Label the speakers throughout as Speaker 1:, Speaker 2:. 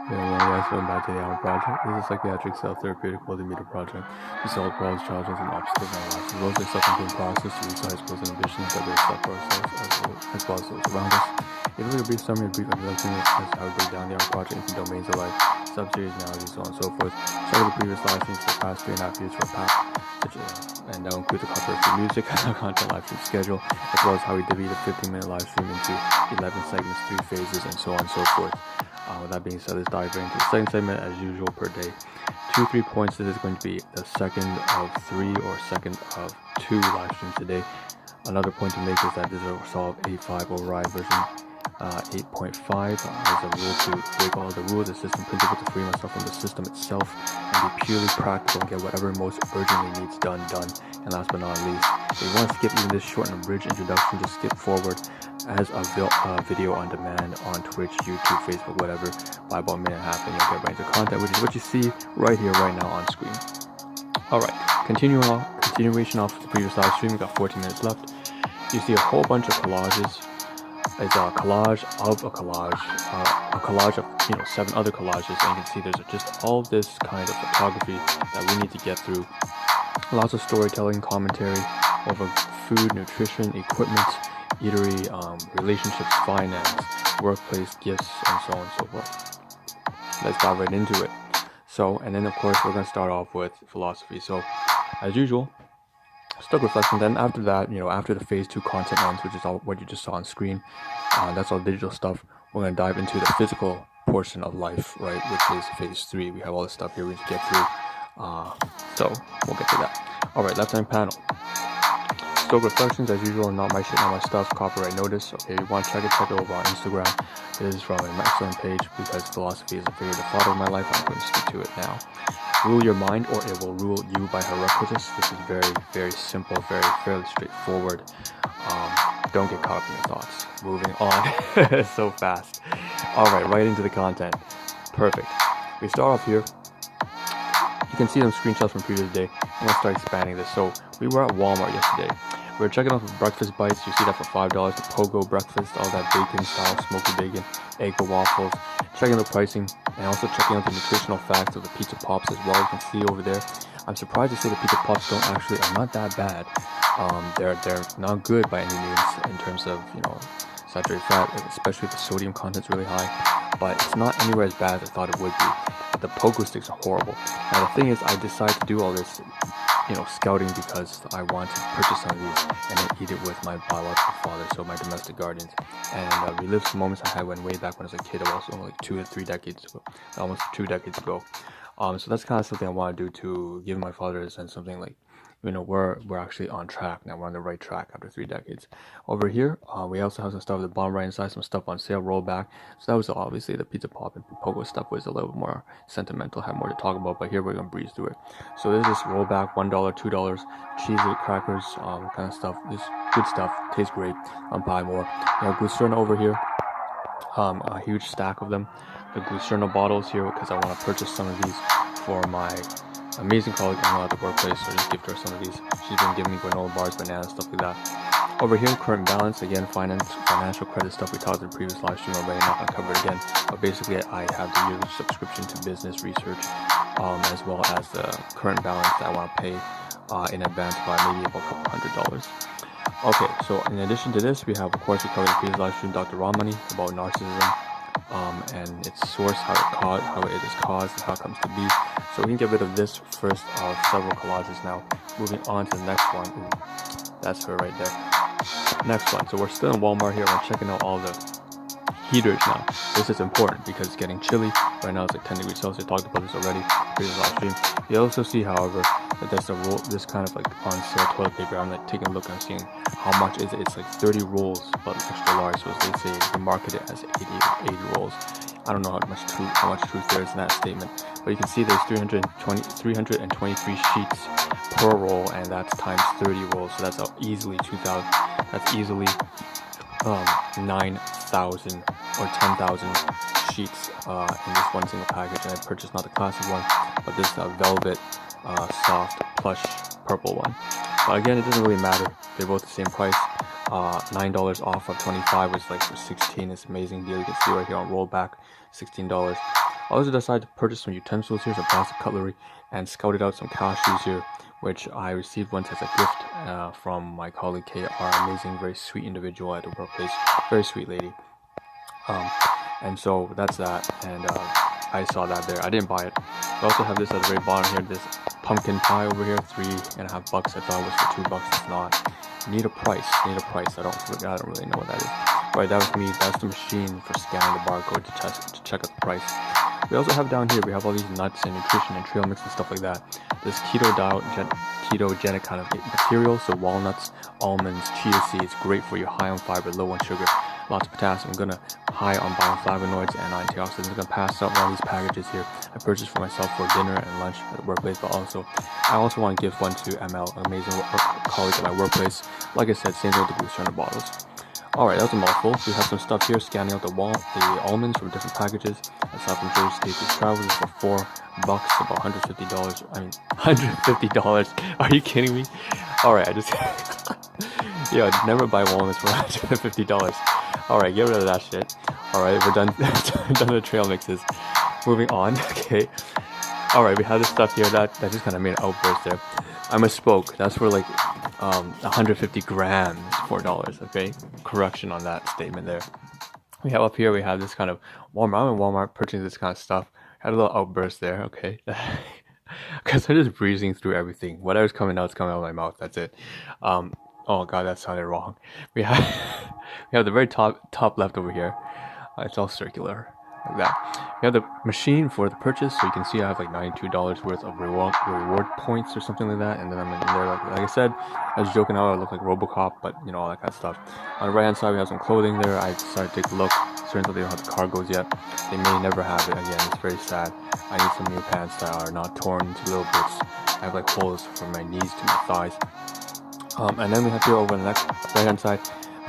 Speaker 1: Yeah, well, yes, welcome back to the Ahn Rho Project. This is a psychiatric self-therapeutic multimedia project to solve problems, challenges, and obstacles in our lives, as well as a self-improvement process to reach high goals and ambitions that we have set for ourselves, as well as those around us. If we a brief summary, a brief introduction as to how we break down the Ahn Project into domains of life, subseries, analogies, so on and so forth. Started the previous live streams for the past 3.5 years for a path, and that will include the content music, content live stream schedule, as well as how we divide a 15-minute live stream into 11 segments, 3 phases, and so on and so forth. With that being said, let's dive into the second segment as usual per day. 2-3 points. This is going to be the second of 3 or second of 2 live streams today. Another point to make is that this will solve 8.5 override version 8.5 as a rule to break all the rules, the system principle to free myself from the system itself and be purely practical and get whatever most urgently needs done. And last but not least, if you want to skip even this short and abridged introduction, just skip forward as a video on demand on Twitch, YouTube, Facebook, whatever, by about a minute and a half, and you'll get right into content, which is what you see right here, right now on screen. Alright, continuation off the previous live stream. We got 14 minutes left. You see a whole bunch of collages. It's a collage of a collage of 7 other collages, and you can see there's just all this kind of photography that we need to get through. Lots of storytelling, commentary over food, nutrition, equipment, eatery, relationships, finance, workplace, gifts, and so on and so forth. Let's dive right into it. So, and then of course we're going to start off with philosophy. So, as usual, stoic reflection. Then after that, after the phase 2 content ends, which is all what you just saw on screen, that's all digital stuff. We're going to dive into the physical portion of life, right, which is phase 3. We have all this stuff here we need to get through. So we'll get to that. Alright, left-hand panel. Stoic reflections, as usual, not my shit, not my stuff, copyright notice. Okay, you want to check it over on Instagram. This is from an excellent page because philosophy is a figure of thought of my life. I'm going to speak to it now. Rule your mind or it will rule you by her requisites. This is very, very simple, fairly straightforward. Don't get caught up in your thoughts. Moving on. So fast. Alright, right into the content. Perfect. We start off here. You can see some screenshots from previous day. I'm going to start expanding this. So we were at Walmart yesterday. We were checking out the breakfast bites. You see that for $5. The Pogo breakfast, all that bacon style, smoky bacon, egg waffles. Checking the pricing and also checking out the nutritional facts of the pizza pops as well. You can see over there. I'm surprised to say the pizza pops are not that bad. They're not good by any means in terms of saturated fat, especially the sodium content's really high. But it's not anywhere as bad as I thought it would be. But the pogo sticks are horrible. Now the thing is, I decided to do all this scouting because I want to purchase some of these and then eat it with my biological father, so my domestic guardians, and relive some moments I had way back when I was a kid. It was also like 2 or 3 decades ago, almost 2 decades ago. So that's kind of something I want to do to give my father a sense, something like, we're actually on track now. We're on the right track after 3 decades. Over here, we also have some stuff at the bottom right inside, some stuff on sale, rollback. So that was obviously the pizza pop and pogo stuff was a little bit more sentimental, had more to talk about. But here we're gonna breeze through it. So there's this rollback, $1, $2, cheese, crackers, kind of stuff. This good stuff, tastes great. I'll buy more. Glucerna over here, a huge stack of them. The Glucerna bottles here because I want to purchase some of these for my amazing colleague at the workplace, so I just gift her some of these. She's been giving me granola bars, bananas, stuff like that. Over here, current balance, again, financial credit stuff we talked in the previous live stream already, not going to cover it again. But basically, I have the yearly subscription to business research, as well as the current balance that I want to pay in advance by maybe about a couple $100. Okay, so in addition to this, we have, of course, we covered in the previous live stream, Dr. Ramani, about narcissism. And its source, how it is caused, and how it comes to be. So we can get rid of this first of several collages now. Moving on to the next one. Ooh, that's her right there. Next one. So we're still in Walmart here. We're checking out all the heaters now. This is important because it's getting chilly. Right now it's like 10 degrees Celsius. I talked about this already previous live stream. You also see, however, that there's a roll, this kind of like on sale toilet paper. I'm like taking a look and seeing how much is it. It's like 30 rolls, but extra large. So they say they market it as 80 rolls. I don't know how much truth there is in that statement, but you can see there's 323 sheets per roll, and that's times 30 rolls. So that's easily 2,000. That's easily 9,000 or 10,000 sheets in this one single package. And I purchased not the classic one, but this velvet, soft, plush, purple one. But again, it doesn't really matter. They're both the same price. $9 off of 25 was like for 16. It's an amazing deal. You can see right here on rollback, $16. I also decided to purchase some utensils here, some plastic cutlery, and scouted out some cashews here, which I received once as a gift from my colleague KR, amazing, very sweet individual at the workplace, very sweet lady. And so that's that, and I saw that there. I didn't buy it. We also have this at the very bottom here, this pumpkin pie over here, $3.50. I thought it was for $2. It's not. Need a price. I don't really know what that is. Right, that was me. That's the machine for scanning the barcode to check out the price. We also have down here, we have all these nuts and nutrition and trail mix and stuff like that. This ketogenic kind of material, so walnuts, almonds, chia seeds, great for you, high on fiber, low on sugar, lots of potassium. I'm gonna high on bioflavonoids and antioxidants. I'm gonna pass out one of these packages here. I purchased for myself for dinner and lunch at the workplace, but I also want to give one to ML, an amazing colleague at my workplace. Like I said, same thing with the booster and the bottles. Alright, that was a mouthful. We have some stuff here, scanning out the almonds from different packages. Aside from Jersey State, these travels for $4, about $150. I mean, $150. Are you kidding me? Alright, yeah, never buy walnuts for $150. Alright, get rid of that shit. Alright, we're done done the trail mixes. Moving on, okay. Alright, we have this stuff here that just kind of made an outburst there. I misspoke. That's for like 150 grams, $4, okay? Correction on that statement there. We have up here, we have this kind of Walmart. I'm in Walmart purchasing this kind of stuff. Had a little outburst there, okay? Because I'm just breezing through everything. Whatever's coming out is coming out of my mouth. That's it. Oh god, that sounded wrong. We have the very top left over here. It's all circular like that. We have the machine for the purchase, so you can see I have like $92 worth of reward points or something like that. And then I'm in there, like I said, I was joking out, I look like Robocop, but you know, all that kind of stuff. On the right hand side, we have some clothing there. I decided to take a look. Turns out they don't have the cargos yet. They may never have it again. It's very sad. I need some new pants that are not torn into little bits. I have like holes from my knees to my thighs. And then we have here over on the next right hand side,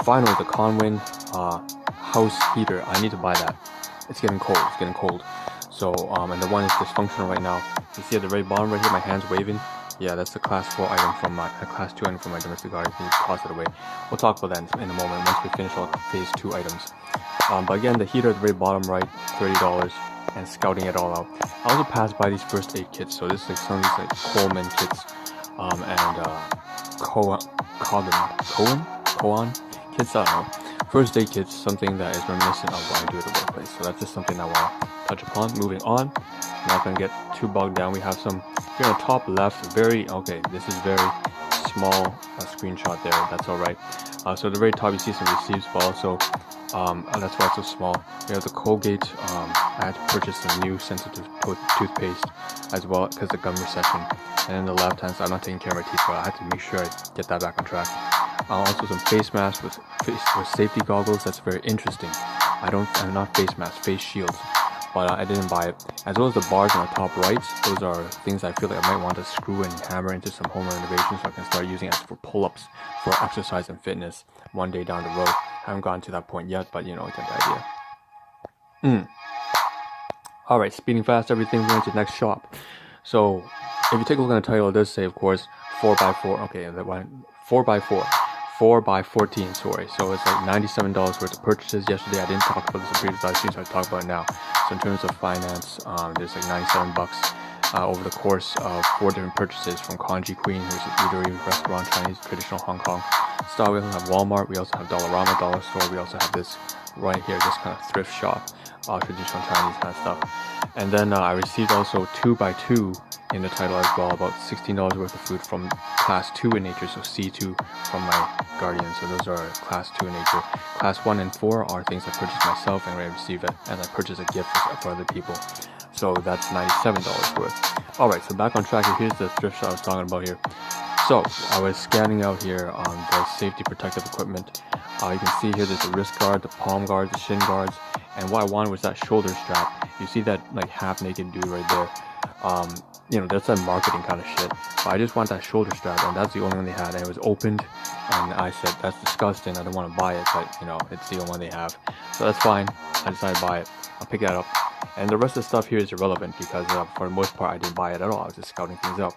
Speaker 1: finally the Conwin house heater. I need to buy that. It's getting cold. So and the one is dysfunctional right now. You see at the very bottom right here, my hand's waving. Yeah, that's the class 4 item from my class 2 item from my domestic garden. You can toss it away. We'll talk about that in a moment once we finish all the phase 2 items. But again, the heater at the very bottom right, $30, and scouting it all out. I also passed by these first aid kits. So this is like some of these like Coleman kits and Koan kits. I don't know. First aid kits, something that is reminiscent of what I do at the workplace. So that's just something I want to touch upon. Moving on, I'm not going to get too bogged down. We have some here on the top left, this is very small screenshot there. That's all right. So at the very top, you see some receipts, but also that's why it's so small. We have the Colgate. I had to purchase some new sensitive toothpaste as well because of gum recession. And then the left hand side, I'm not taking care of my teeth, but I had to make sure I get that back on track. Also some face masks with safety goggles. That's very interesting. I'm not face masks, face shields, but I didn't buy it. As well as the bars on the top right. Those are things I feel like I might want to screw and hammer into some home renovations, so I can start using it for pull-ups for exercise and fitness one day down the road. I haven't gotten to that point yet, but you know, I get the idea. Alright, speeding fast everything, we're going to the next shop. So if you take a look at the title, it does say, of course, 4x4. Okay, that one 4x4. 4x14, sorry. So it's like $97 worth of purchases. Yesterday I didn't talk about this in previous live streams, so I talk about it now. So in terms of finance, there's like $97 over the course of 4 different purchases from Kanji Queen, who's an eatery, restaurant, Chinese, traditional Hong Kong style. We also have Walmart, we also have Dollarama, dollar store, we also have this right here, this kind of thrift shop, traditional Chinese kind of stuff. And then I received also 2x2 in the title as well, about $16 worth of food from class 2 in nature, so C2 from my guardian. So those are class 2 in nature. Class 1 and 4 are things I purchased myself and I received it as I purchased a gift for other people. So that's $97 worth. Alright, so back on track here. Here's the thrift shop I was talking about here. So I was scanning out here on the safety protective equipment. You can see here there's the wrist guard, the palm guard, the shin guards, and what I wanted was that shoulder strap. You see that like half naked dude right there. You know, that's that marketing kind of shit. But I just want that shoulder strap, and that's the only one they had. And it was opened, and I said, that's disgusting. I don't want to buy it, but you know, it's the only one they have. So that's fine. I decided to buy it. I'll pick that up. And the rest of the stuff here is irrelevant because for the most part, I didn't buy it at all. I was just scouting things out.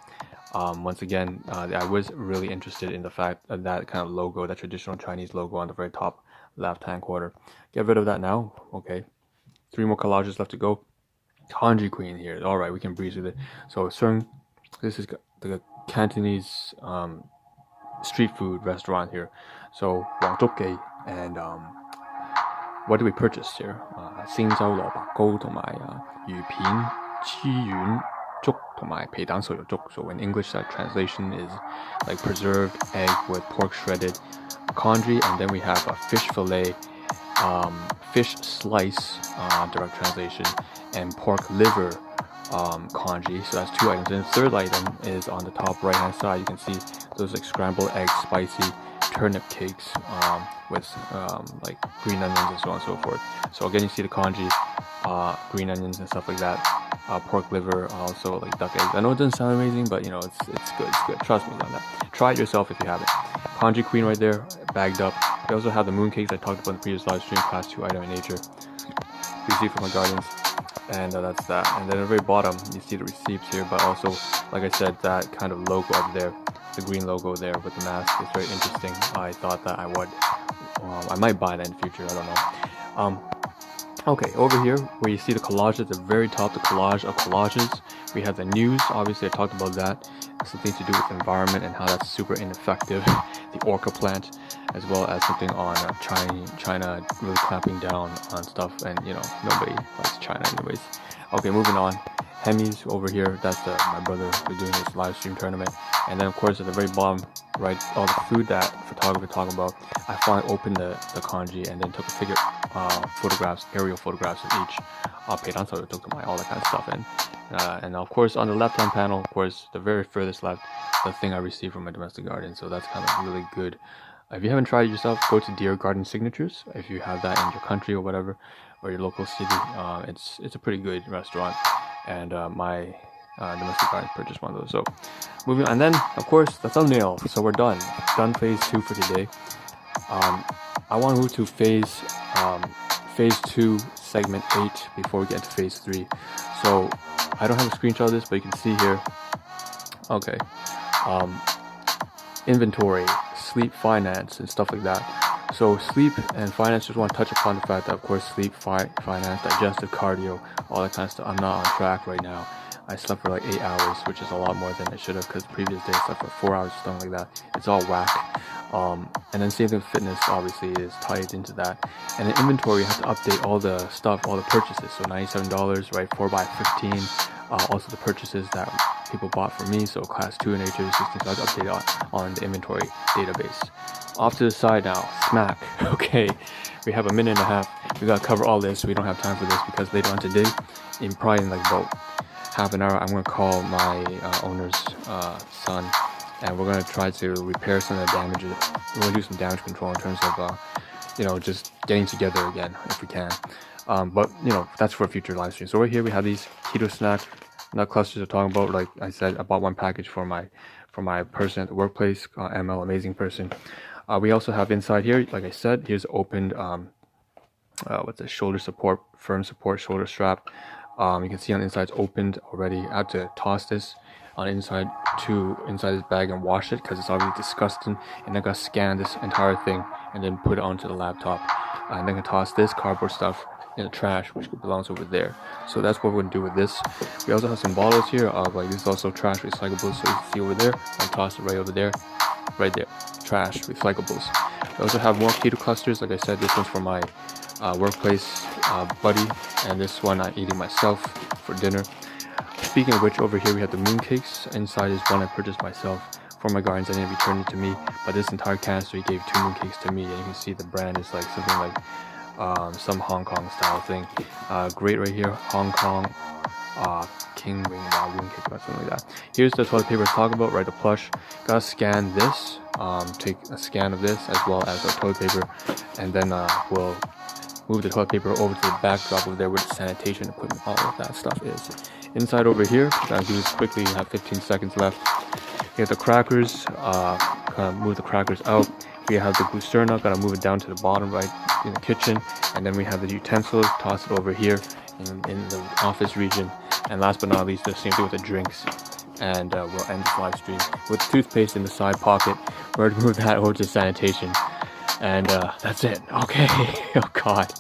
Speaker 1: Once again, I was really interested in the fact of that kind of logo, that traditional Chinese logo on the very top left-hand corner. Get rid of that now. Okay. 3 more collages left to go. kanji queen here. All right, we can breeze with it. So this is the Cantonese street food restaurant here. So 왕족게 and what do we purchase here? 星洲蘿蔔糕同埋魚片、黐丸粥同埋皮蛋瘦肉粥. So in English, that translation is like preserved egg with pork shredded, congee, and then we have a fish fillet, fish slice, direct translation, and pork liver, congee. So that's 2 items. And the third item is on the top right hand side. You can see those like scrambled eggs, spicy turnip cakes, with like green onions and so on and so forth. So again, you see the congee, green onions and stuff like that. Pork liver, also like duck eggs. I know it doesn't sound amazing, but you know it's good. It's good. Trust me on that. Try it yourself if you haven't. Congee queen right there, bagged up. We also have the mooncakes I talked about in the previous live stream, class 2 item in nature. Receipt from my gardens, and that's that. And then at the very bottom, you see the receipts here, but also, like I said, that kind of logo up there, the green logo there with the mask is very interesting. I thought that I might buy that in the future. I don't know. Okay, over here where you see the collages at the very top, the collage of collages, we have the news. Obviously I talked about that. Something to do with the environment and how that's super ineffective. The orca plant, as well as something on China really clamping down on stuff, and you know, nobody likes China anyways. Okay, moving on. Hemis over here, that's my brother. We're doing this live stream tournament. And then of course at the very bottom, right, all the food that photographer talking about, I finally opened the congee and then took photographs, aerial photographs of each. All that kind of stuff. And of course on the left hand panel, of course, the very furthest left, the thing I received from my domestic garden. So that's kind of really good. If you haven't tried it yourself, go to Deer Garden Signatures if you have that in your country or whatever, or your local city. It's a pretty good restaurant, and my domestic garden purchased one of those. So moving on, and then of course the thumbnail. So we're done phase 2 for today. I want to move to phase 2 segment 8 before we get into phase 3. So I don't have a screenshot of this, but you can see here. Okay, inventory, sleep, finance, and stuff like that. So sleep and finance, just want to touch upon the fact that of course sleep, finance, digestive, cardio, all that kind of stuff. I'm not on track right now. I slept for like 8 hours, which is a lot more than I should have, because the previous day I slept for 4 hours, something like that. It's all whack. And then same thing with fitness, obviously, is tied into that. And in inventory, you have to update all the stuff, all the purchases. So $97, right, 4x15. Also the purchases that people bought for me, so class 2 in nature, 16. So I have to update on the inventory database. Off to the side now, smack. Okay, we have a minute and a half. We gotta cover all this. We don't have time for this because later on today, probably in like about half an hour, I'm gonna call my owner's son, and we're gonna try to repair some of the damages. We're gonna do some damage control in terms of just getting together again if we can. But you know, that's for a future live stream. So right here we have these keto snack nut clusters. I'm talking about. Like I said, I bought one package for my person at the workplace, ML, amazing person. We also have inside here, like I said, here's opened what's this, shoulder support, firm support shoulder strap. You can see on the inside it's opened already. I have to toss this on inside this bag and wash it because it's obviously disgusting. And I gotta scan this entire thing and then put it onto the laptop. And then I can toss this cardboard stuff in the trash, which belongs over there. So that's what we're gonna do with this. We also have some bottles here of like, this is also trash recyclables. So you can see over there, I toss it right over there, right there, trash recyclables. We also have more keto clusters. Like I said, this one's for my workplace buddy, and this one I'm eating myself for dinner. Speaking of which, over here we have the mooncakes. Inside is one I purchased myself for my gardens. I didn't return it to me, but this entire canister he gave 2 mooncakes to me, and you can see the brand is like something like some Hong Kong style thing. Great right here, Hong Kong King Wing Wing Cake or something like that. Here's the toilet paper I was talking about, right? The plush. Gotta scan this. Take a scan of this as well as the toilet paper, and then we'll move the toilet paper over to the backdrop over there where the sanitation equipment, all of that stuff is. Inside over here, gotta do this quickly. You have 15 seconds left. You have the crackers. Gotta move the crackers out. We have the glucerna. Gotta move it down to the bottom right in the kitchen, and then we have the utensils. Toss it over here in the office region. And last but not least, the same thing with the drinks. And we'll end this live stream with toothpaste in the side pocket. We're going to move that over to sanitation. And that's it. Okay. Oh God.